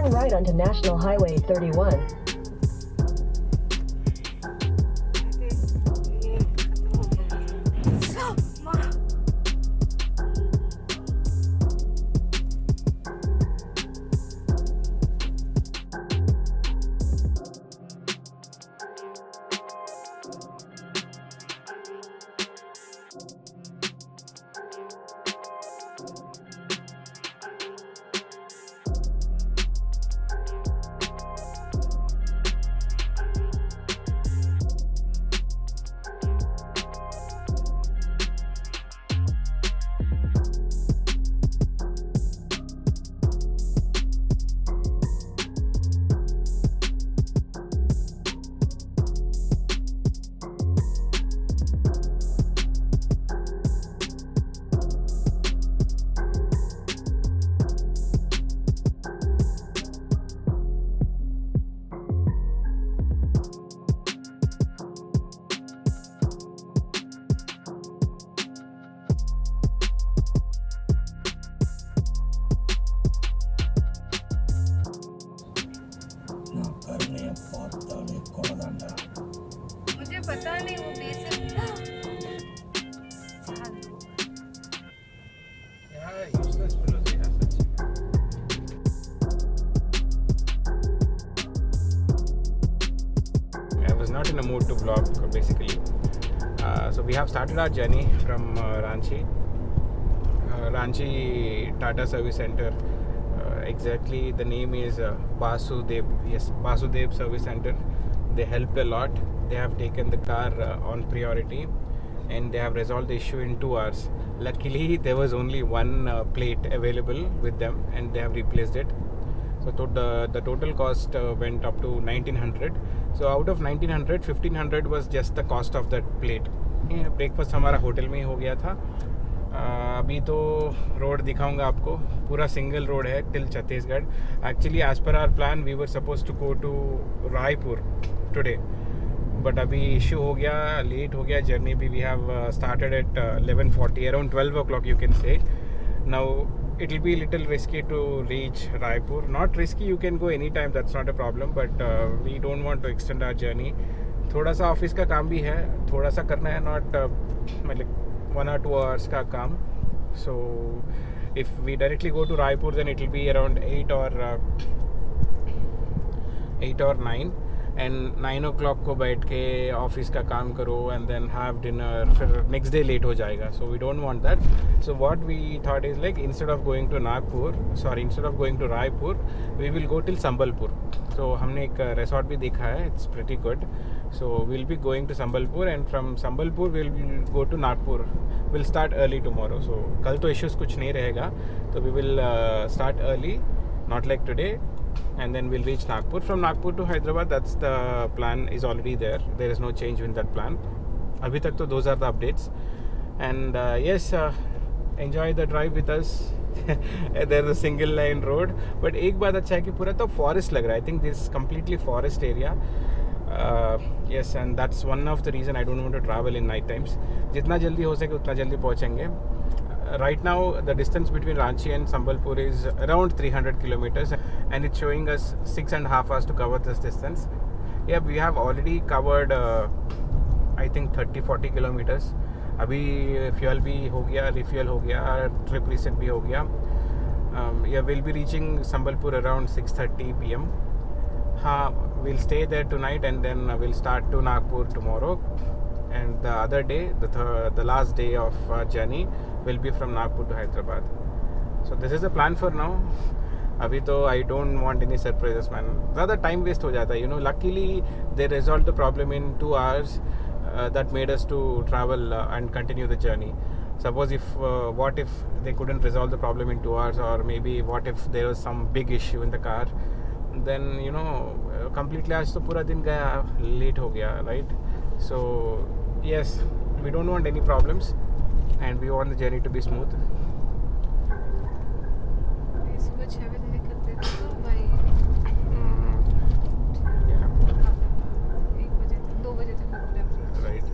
Turn right onto National Highway 31. मुझे पता नहीं वो basic I was not in a mood to vlog basically. So we have started our journey from Ranchi Tata Service Center. Exactly, the name is Basudev. Yes, Basudev Service Center. They helped a lot. They have taken the car on priority, and they have resolved the issue in 2 hours. Luckily, there was only one plate available with them, and they have replaced it. So the total cost went up to 1900. So out of 1900, 1500 was just the cost of that plate. Breakfast हमारा hotel में ही हो गया था. अभी तो road दिखाऊंगा आपको. पूरा सिंगल रोड है till Chhattisgarh. Actually as per our plan we were suppose to go to Raipur today, but अभी इशू हो गया, लेट हो गया जर्नी भी. We have started at 11:40, around 12 o'clock you can say. Now it will be a little risky to reach Raipur. Not risky, you can go anytime, that's not a problem, but we don't want to extend our journey. थोड़ा सा office का काम भी है, थोड़ा सा करना है, नॉट मतलब 1 or 2 hours का काम. So if we directly go to Raipur, then it will be around 8 or 9, and 9 o'clock को बैठ के ऑफिस का काम करो एंड देन हैव डिनर, फिर नेक्स्ट डे लेट हो जाएगा. So we don't want that. So what we thought is like instead of going to Raipur we will go till Sambalpur. So हमने एक रिसॉर्ट भी देखा है, it's pretty good. So will be going to Sambalpur and from Sambalpur will go to Nagpur. Will start early tomorrow. So कल तो issues कुछ नहीं रहेगा, तो we will start early, not like today, and then we'll reach Nagpur. From Nagpur to Hyderabad, that's the plan, is already there. There is no change in that plan. Abhi tak to those are the updates. And yes, enjoy the drive with us. There's a single line road, but एक बात अच्छा है कि पूरा तो forest लग रहा है. I think this is completely forest area. Yes, and that's one of the reason I don't want to travel in night times. जितना जल्दी हो सके उतना जल्दी पहुँचेंगे. Right now the distance between Ranchi and Sambalpur is around 300 kilometers, and it's showing us 6.5 hours to cover this distance. Yeah, we have already covered I think 30-40 kilometers. अभी fuel भी हो गया, रिफ्यूल हो गया, ट्रिप रीसेट भी हो गया. Yeah, we'll be reaching Sambalpur around 6:30 PM. We'll stay there tonight and then we'll start to Nagpur tomorrow. And the other day, the last day of our journey will be from Nagpur to Hyderabad. So this is the plan for now. अभी तो I don't want any surprises, man. ज़्यादा time waste हो जाता है, you know. Luckily they resolved the problem in 2 hours. That made us to travel and continue the journey. Suppose what if they couldn't resolve the problem in 2 hours, or maybe what if there was some big issue in the car, then you know completely आज तो पूरा दिन गया, late हो गया, right? So yes, we don't want any problems and we want the journey to be smooth. सुबह 6 बजे निकलते थे तो भाई Yeah, 1 बजे तक 2 बजे तक निकले. right.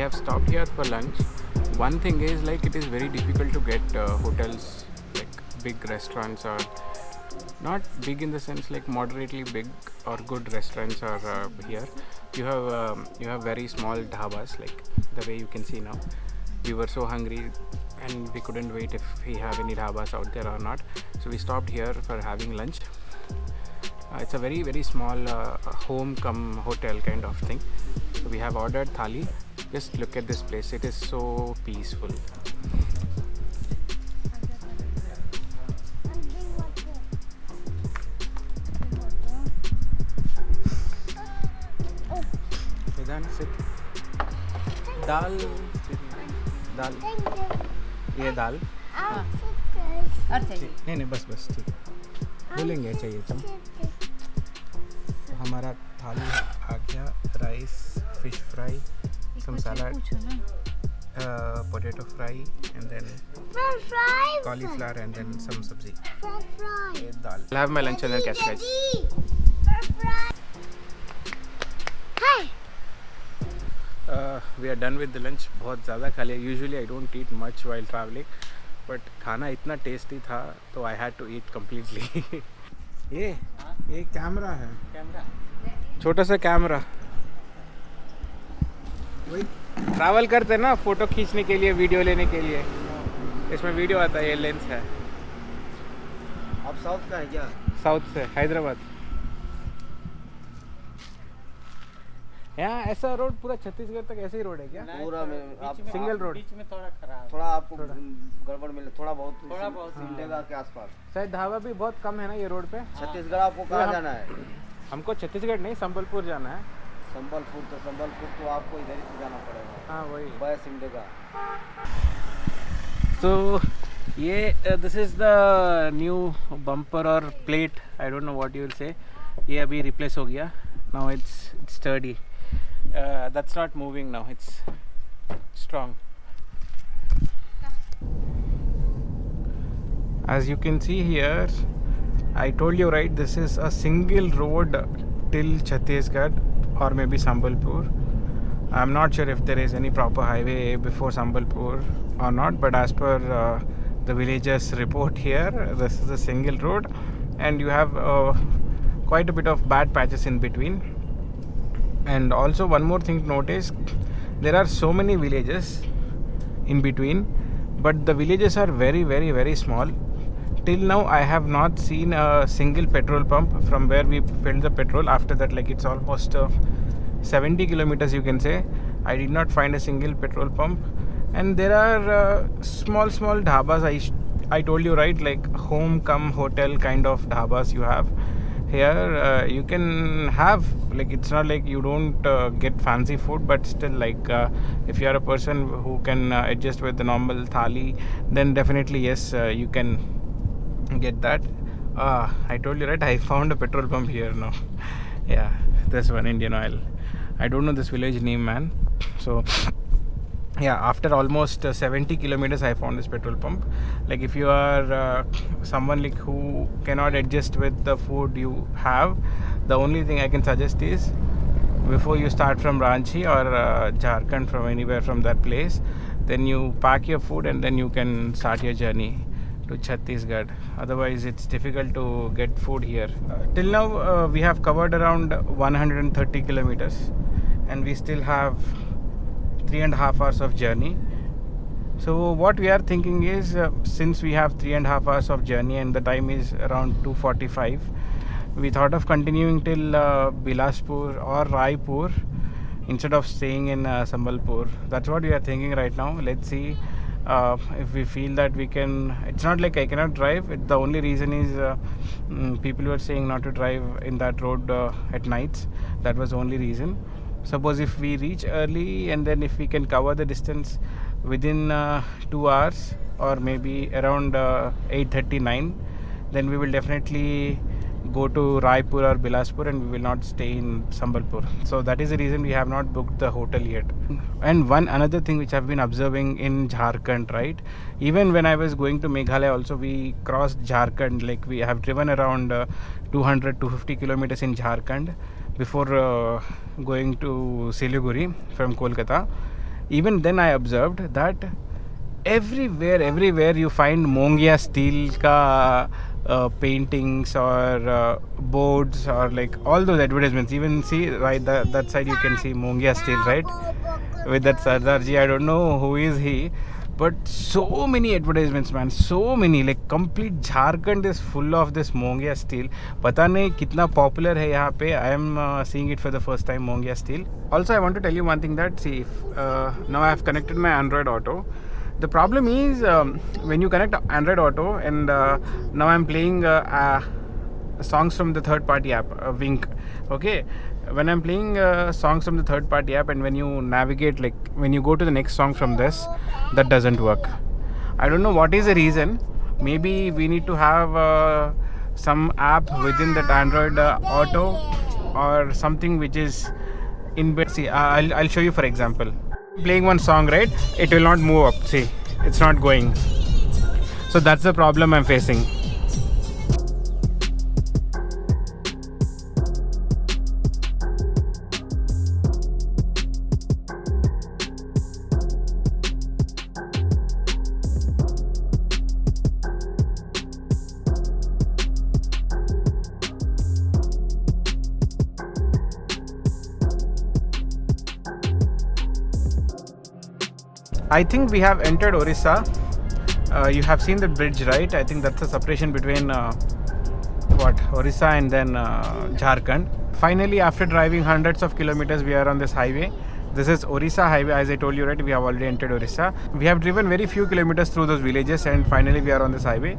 have stopped here for lunch. One thing is like it is very difficult to get hotels, like big restaurants, or not big in the sense like moderately big or good restaurants are here. You have very small dhabas, like the way you can see now. We were so hungry and we couldn't wait if we have any dhabas out there or not, so we stopped here for having lunch. It's a very very small home come hotel kind of thing. So we have ordered thali. Just look at this place, it is so peaceful. Vedant, sit. Dal. ये दाल नहीं बस ठीक बोलेंगे चाहिए तो हमारा थाली आ गया. Rice, fish fry, some salad, potato fry, and then cauliflower, and then some sabzi. Dal. I'll have my lunch and then catch you guys. We are done with the lunch. बहुत ज़्यादा खा लिया. Usually I don't eat much while traveling, but खाना इतना tasty था तो I had to eat completely. ये camera है. छोटा सा कैमरा. वही ट्रैवल करते ना फोटो खींचने के लिए, वीडियो लेने के लिए. इसमें वीडियो आता है. ये लेंस है. आप साउथ का है क्या? साउथ से, हैदराबाद. यहाँ ऐसा रोड पूरा छत्तीसगढ़ तक ऐसे ही रोड है क्या? पूरा में आप सिंगल रोड. बीच में थोड़ा खराब, थोड़ा आपको गड़बड़ मिले, थोड़ा बहुत सिमडेगा के आसपास. शायद ढाबा भी बहुत कम है ना ये रोड पे. छत्तीसगढ़ आपको कहाँ जाना है? हमको छत्तीसगढ़ नहीं, संबलपुर जाना है. संबलपुर तो आपको इधर ही से जाना पड़ेगा. हाँ वही. बाय सिमडेगा. So ये this is the new bumper or plate, I don't know what you will say. ये अभी replace हो गया. Now it's sturdy. That's not moving now. It's strong. As you can see here, I told you right, this is a single road till Chhattisgarh or maybe Sambalpur. I'm not sure if there is any proper highway before Sambalpur or not, but as per the villagers report here, this is a single road, and you have quite a bit of bad patches in between. And also one more thing to notice, there are so many villages in between, but the villages are very very very small. Till now I have not seen a single petrol pump from where we filled the petrol. After that, like it's almost 70 kilometers you can say, I did not find a single petrol pump. And there are small dhabas. I told you right, like home come hotel kind of dhabas you have here. You can have, like it's not like you don't get fancy food, but still like if you are a person who can adjust with the normal thali, then definitely yes, you can get that. I told you right, I found a petrol pump here now. Yeah, this one, Indian Oil. I don't know this village name, man. So yeah, after almost 70 kilometers I found this petrol pump. Like if you are someone like who cannot adjust with the food you have, the only thing I can suggest is before you start from Ranchi or Jharkhand, from anywhere from that place, then you pack your food and then you can start your journey to Chhattisgarh. Otherwise it's difficult to get food here. Till now we have covered around 130 kilometers and we still have 3.5 hours of journey. So what we are thinking is, since we have 3.5 hours of journey and the time is around 2:45, we thought of continuing till Bilaspur or Raipur instead of staying in Sambalpur. That's what we are thinking right now. Let's see if we feel that we can. It's not like I cannot drive. The only reason is people were saying not to drive in that road at nights. That was the only reason. Suppose if we reach early and then if we can cover the distance within 2 hours or maybe around 8:39, then we will definitely go to Raipur or Bilaspur and we will not stay in Sambalpur. So that is the reason we have not booked the hotel yet. And another thing which I've been observing in Jharkhand, right? Even when I was going to Meghalaya also, we crossed Jharkhand. Like we have driven around 200-250 kilometers in Jharkhand before going to Siliguri from Kolkata. even then I observed that everywhere you find Mongia steel ka paintings or boards or like all those advertisements. Even see right that side you can see Mongia steel, right, with that Sardarji. I don't know who is he, but so many advertisements, man, so many. Like complete Jharkhand is full of this Mongia steel. पता नहीं कितना popular है यहाँ पे. I am seeing it for the first time, Mongia steel. Also, I want to tell you one thing that see, now I have connected my Android Auto. The problem is when you connect Android Auto and now I'm playing songs from the third party app, Wink. Okay, when I'm playing songs from the third party app and when you navigate, like when you go to the next song from this, that doesn't work. I don't know what is the reason. Maybe we need to have some app within that Android Auto or something which is in bed. See, I'll show you for example. Playing one song, right, it will not move up. See, it's not going. So that's the problem I'm facing. I think we have entered Orissa. You have seen the bridge, right? I think that's the separation between Orissa and then Jharkhand. Finally, after driving hundreds of kilometers, we are on this highway. This is Orissa highway, as I told you, right? We have already entered Orissa. We have driven very few kilometers through those villages and finally we are on this highway.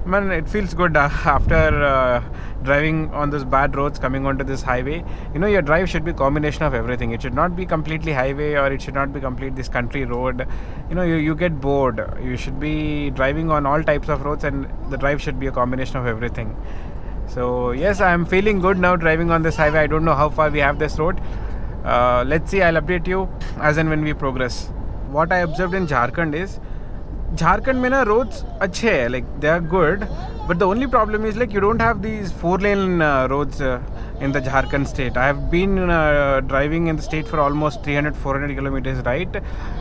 Man, it feels good after driving on those bad roads, coming onto this highway. You know, your drive should be a combination of everything. It should not be completely highway or it should not be complete this country road. You know, you get bored. You should be driving on all types of roads and the drive should be a combination of everything. So yes, I am feeling good now driving on this highway. I don't know how far we have this road. Let's see, I'll update you as and when we progress. What I observed in Jharkhand is Jharkhand mein na roads अच्छे hai, like they are good, but the only problem is like you don't have these 4-lane roads in the Jharkhand state. I have been driving in the state for almost 300-400 kilometers, right?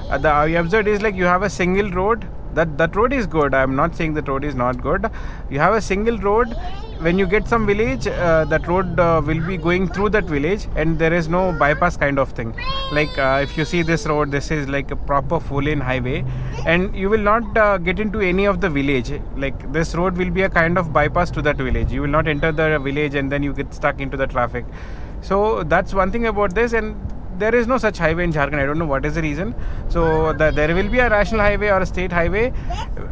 I observed is like you have a single road. That road is good. I am not saying that road is not good. You have a single road. When you get some village, that road will be going through that village and there is no bypass kind of thing. Like if you see this road, this is like a proper 4-lane highway and you will not get into any of the village. Like this road will be a kind of bypass to that village. You will not enter the village and then you get stuck into the traffic. So that's one thing about this, and there is no such highway in Jharkhand. I don't know what is the reason. So there will be a national highway or a state highway,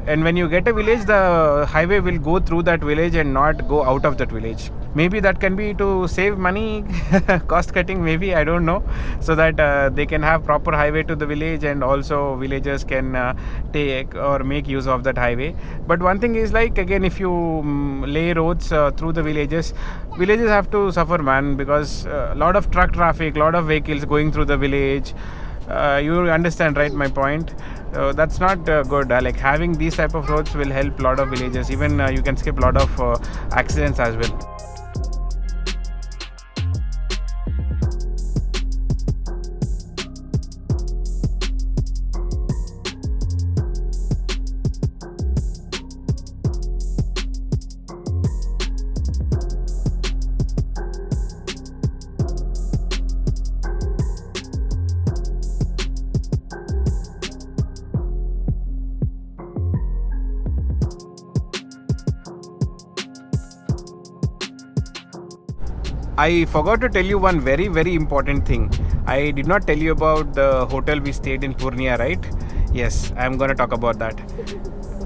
and when you get a village, the highway will go through that village and not go out of that village. Maybe that can be to save money, cost cutting maybe, I don't know, so that they can have proper highway to the village and also villagers can take or make use of that highway. But one thing is like, again, if you lay roads through the villages have to suffer, man, because a lot of truck traffic, lot of vehicles going through the village. You understand, right, my point? That's not good. Like having these type of roads will help a lot of villages. Even you can skip a lot of accidents as well. I forgot to tell you one very, very important thing. I did not tell you about the hotel we stayed in Purnia, right? Yes, I am going to talk about that.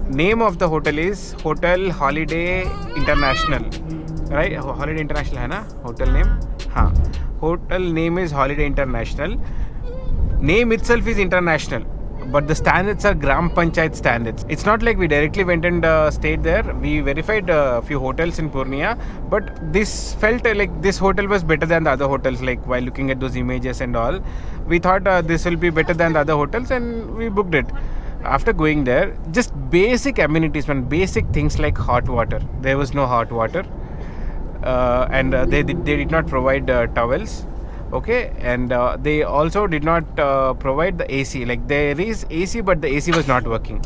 Name of the hotel is Hotel Holiday International, right? Holiday International hai na? Hotel name? Haan. Hotel name is Holiday International. Name itself is international, but the standards are Gram Panchayat standards. It's not like we directly went and stayed there. We verified a few hotels in Purnia, but this felt like this hotel was better than the other hotels. Like while looking at those images and all, we thought this will be better than the other hotels and we booked it. After going there, just basic amenities, man, basic things like hot water. There was no hot water, and they did not provide towels. Okay, and they also did not provide the AC. Like there is AC, but the AC was not working.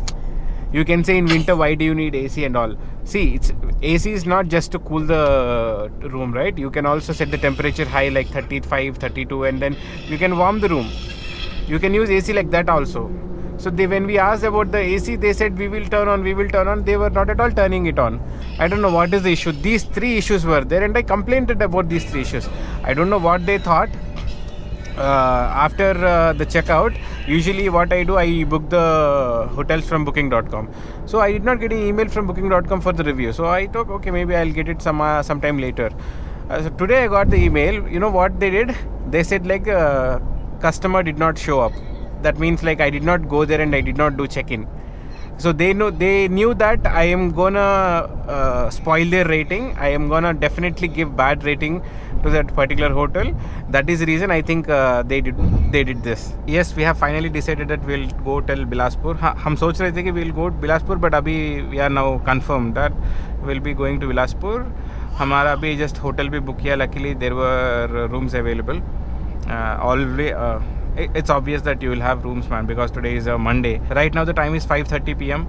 You can say in winter, why do you need AC and all? See, AC is not just to cool the room, right? You can also set the temperature high, like 35, 32, and then you can warm the room. You can use AC like that also. So when we asked about the AC, they said we will turn on. They were not at all turning it on. I don't know what is the issue. These 3 issues were there, and I complained about these 3 issues. I don't know what they thought. After the checkout, usually what I do, I book the hotels from booking.com. So I did not get an email from booking.com for the review. So I thought, okay, maybe I'll get it sometime later. So today I got the email. You know what they did? They said like customer did not show up. That means like I did not go there and I did not do check-in. So they knew that I am gonna spoil their rating. I am gonna definitely give bad rating to that particular hotel. That is the reason I think they did this. Yes, we have finally decided that we'll go till Bilaspur. हम सोच रहे थे कि we'll go to Bilaspur, but अभी we are now confirmed that we'll be going to Bilaspur. हमारा अभी just hotel भी book किया. Luckily there were rooms available. It's obvious that you will have rooms, man, because today is a Monday. Right now the time is 5:30 p.m.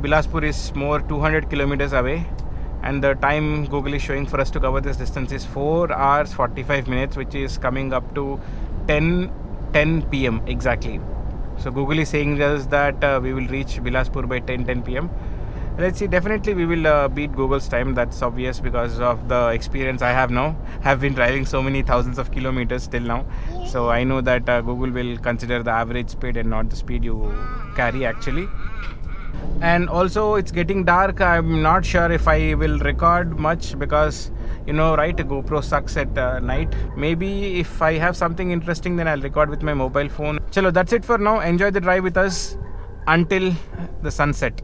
Bilaspur is more 200 kilometers away, and the time Google is showing for us to cover this distance is 4 hours 45 minutes, which is coming up to 10 p.m. exactly. So Google is saying us that we will reach Bilaspur by 10 p.m. Let's see. Definitely we will beat Google's time. That's obvious because of the experience I have now. Have been driving so many thousands of kilometers till now, so I know that Google will consider the average speed and not the speed you carry actually. And also it's getting dark. I'm not sure if I will record much because, you know, right, GoPro sucks at night. Maybe if I have something interesting, then I'll record with my mobile phone. Chalo, that's it for now. Enjoy the drive with us until the sunset.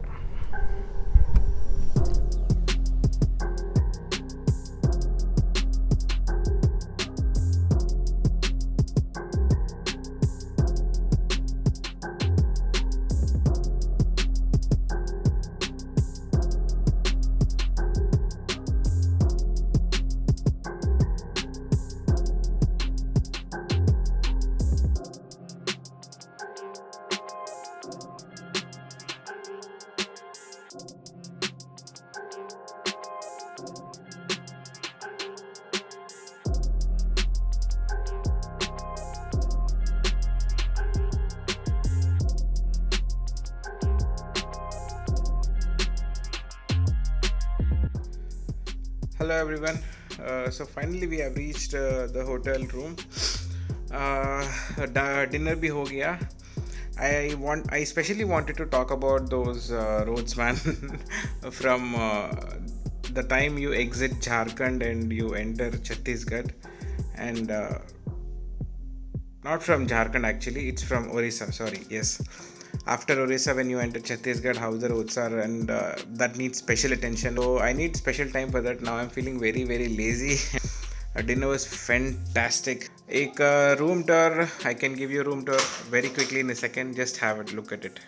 Hello everyone. So finally we have reached the hotel room. Dinner bhi ho gaya. I especially wanted to talk about those roads, man. From the time you exit Jharkhand and you enter Chhattisgarh, and not from Jharkhand actually, it's from Orissa. Sorry, yes. After Orissa, when you enter Chhattisgarh, how the roads are, and that needs special attention. So I need special time for that. Now I'm feeling very, very lazy. Dinner was fantastic. Ek room tour, I can give you a room tour very quickly in a second. Just have a look at it.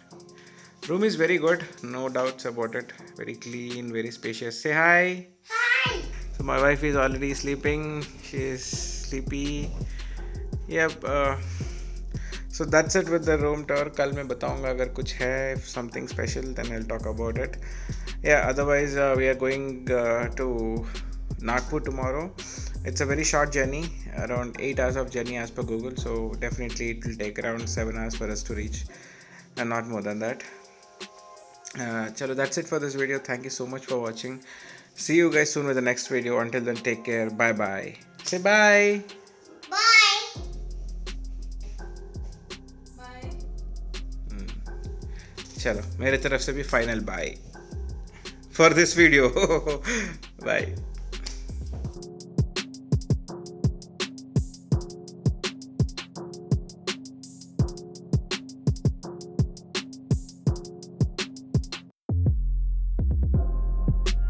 Room is very good, no doubts about it. Very clean, very spacious. Say hi. Hi. So my wife is already sleeping. She is sleepy. Yep. So that's it with the room tour. कल मैं बताऊंगा अगर कुछ है, if something special, then I'll talk about it. Yeah, otherwise we are going to Nagpur tomorrow. It's a very short journey, around 8 hours of journey as per Google. So definitely it will take around 7 hours for us to reach, and not more than that. Chalo, that's it for this video. Thank you so much for watching. See you guys soon with the next video. Until then, take care. Bye bye. Say bye. चलो मेरे तरफ से भी final bye for this video bye.